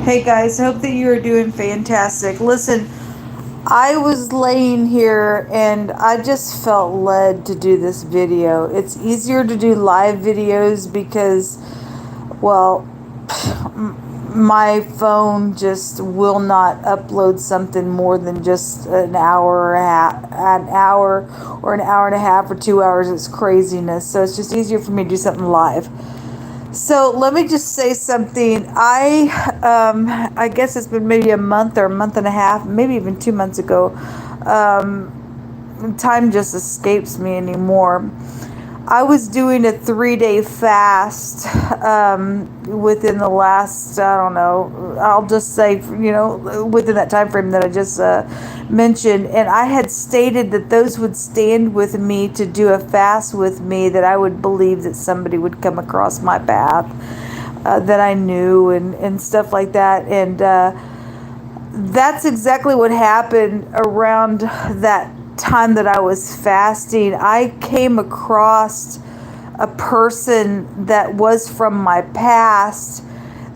Hey guys, hope that you are doing fantastic. Listen, I was laying here and I just felt led to do this video. It's easier to do live videos because, well, my phone just will not upload something more than just an hour or an hour or an hour and a half or 2 hours. It's craziness. So it's just easier for me to do something live. So let me just say something. I guess it's been maybe a month or a month and a half, maybe even 2 months ago. Time just escapes me anymore. I was doing a 3-day fast within the last, I don't know, I'll just say, within that time frame that I just mentioned. And I had stated that those would stand with me to do a fast with me, that I would believe that somebody would come across my path that I knew and stuff like that. And that's exactly what happened around that time that I was fasting. I came across a person that was from my past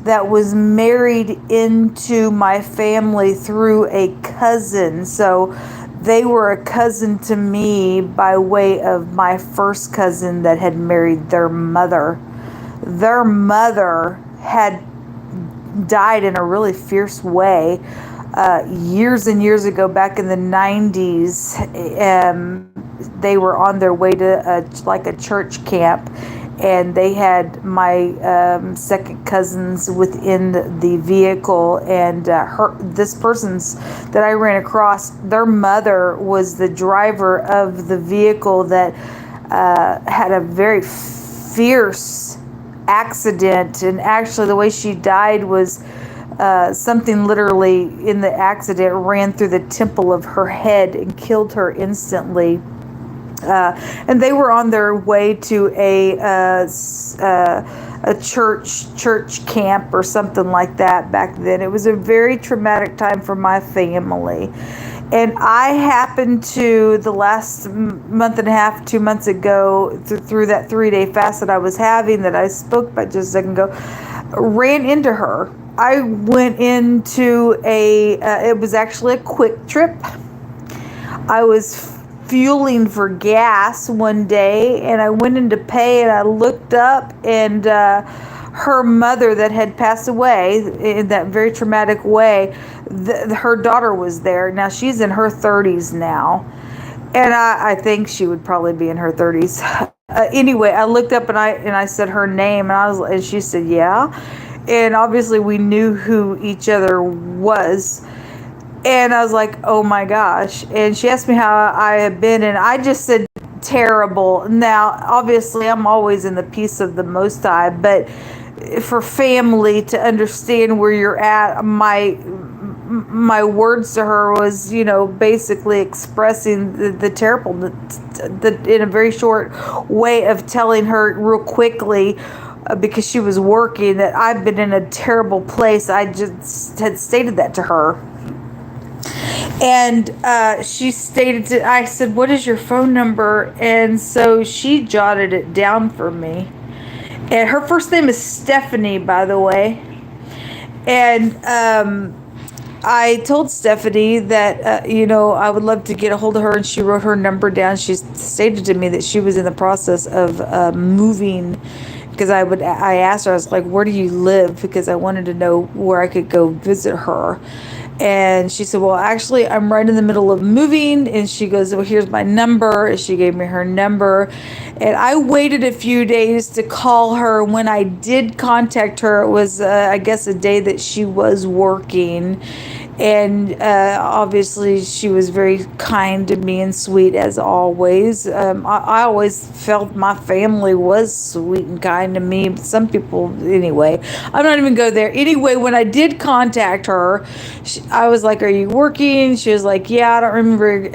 that was married into my family through a cousin. So they were a cousin to me by way of my first cousin that had married their mother. Their mother had died in a really fierce way years and years ago, back in the 90s. They were on their way to a church camp, and they had my second cousins within the vehicle, and this person's that I ran across, their mother was the driver of the vehicle that had a very fierce accident. And actually the way she died was something literally in the accident ran through the temple of her head and killed her instantly. And they were on their way to a church camp or something like that back then. It was a very traumatic time for my family. And I happened to, the last month and a half, 2 months ago, through that 3-day fast that I was having, that I spoke about just a second ago, ran into her. I went into it was actually a quick trip. I was fueling for gas one day, and I went in to pay, and I looked up, and her mother that had passed away in that very traumatic way, her daughter was there. Now she's in her 30s now, and I think she would probably be in her 30s. Anyway, I looked up and I said her name, and she said, yeah. And obviously we knew who each other was. And I was like, oh my gosh. And she asked me how I had been, and I just said terrible. Now, obviously I'm always in the peace of the Most High, but for family to understand where you're at, my words to her was, basically expressing the terrible, in a very short way of telling her real quickly, because she was working, that I've been in a terrible place. I just had stated that to her. And she stated, I said, what is your phone number? And so she jotted it down for me. And her first name is Stephanie, by the way. And I told Stephanie that, I would love to get a hold of her, and she wrote her number down. She stated to me that she was in the process of moving, because I asked her, I was like, where do you live? Because I wanted to know where I could go visit her. And she said, well, actually, I'm right in the middle of moving. And she goes, well, here's my number. And she gave me her number. And I waited a few days to call her. When I did contact her, it was, I guess, a day that she was working. And obviously, she was very kind to me and sweet, as always. I always felt my family was sweet and kind to me. But some people, anyway, I'm not even go there. Anyway, when I did contact her, I was like, are you working? She was like, yeah. I don't remember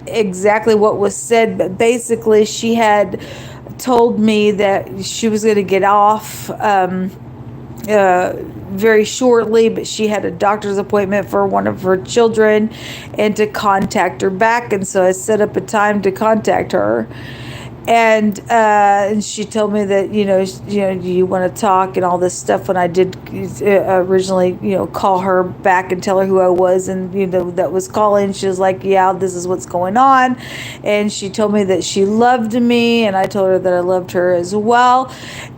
exactly what was said, but basically she had told me that she was going to get off very shortly, but she had a doctor's appointment for one of her children and to contact her back. And so I set up a time to contact her. And she told me that, do you want to talk and all this stuff. When I did originally, call her back and tell her who I was, and that was calling, she was like, yeah, this is what's going on. And she told me that she loved me, and I told her that I loved her as well.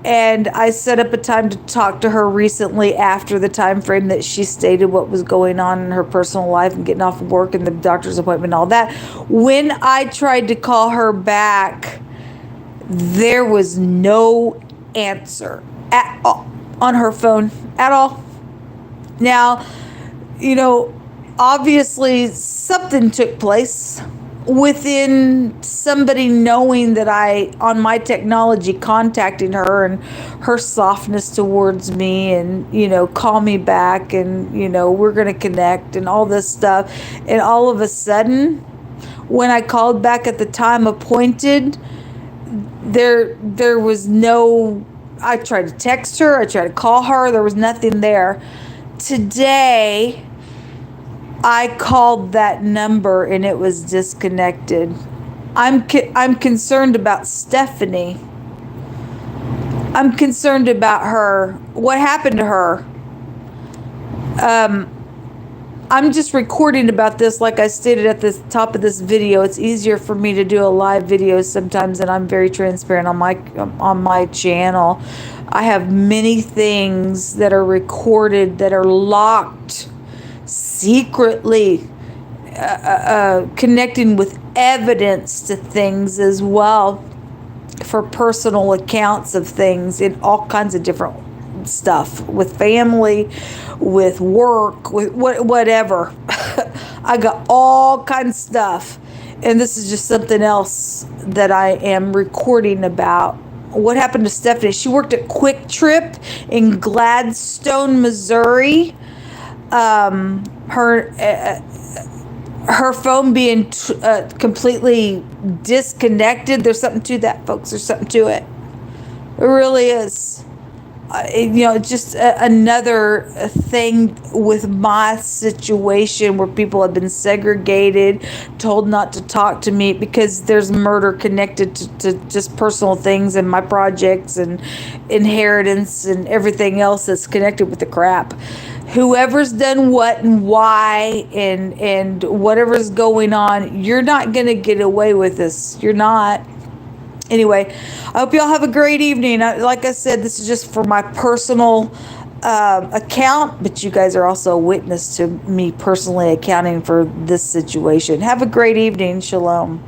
And I set up a time to talk to her recently after the time frame that she stated what was going on in her personal life and getting off of work and the doctor's appointment and all that. When I tried to call her back, there was no answer at all on her phone at all. Now, obviously something took place within somebody knowing that on my technology, contacting her and her softness towards me, and call me back, and we're going to connect and all this stuff. And all of a sudden, when I called back at the time appointed, there was no, I tried to text her, I tried to call her, there was nothing there. Today, I called that number and it was disconnected. I'm concerned about Stephanie. I'm concerned about her. What happened to her? I'm just recording about this, like I stated at the top of this video. It's easier for me to do a live video sometimes, and I'm very transparent on my channel. I have many things that are recorded that are locked secretly, connecting with evidence to things as well, for personal accounts of things in all kinds of different stuff, with family, with work, with whatever. I got all kinds of stuff, and this is just something else that I am recording about. What happened to Stephanie? She worked at Quick Trip in Gladstone, Missouri. Her phone being completely disconnected. There's something to that, folks. There's something to it. It really is. Just another thing with my situation, where people have been segregated, told not to talk to me because there's murder connected to just personal things and my projects and inheritance and everything else that's connected with the crap. Whoever's done what and why and whatever's going on, you're not going to get away with this. You're not. Anyway, I hope y'all have a great evening. Like I said, this is just for my personal account, but you guys are also a witness to me personally accounting for this situation. Have a great evening. Shalom.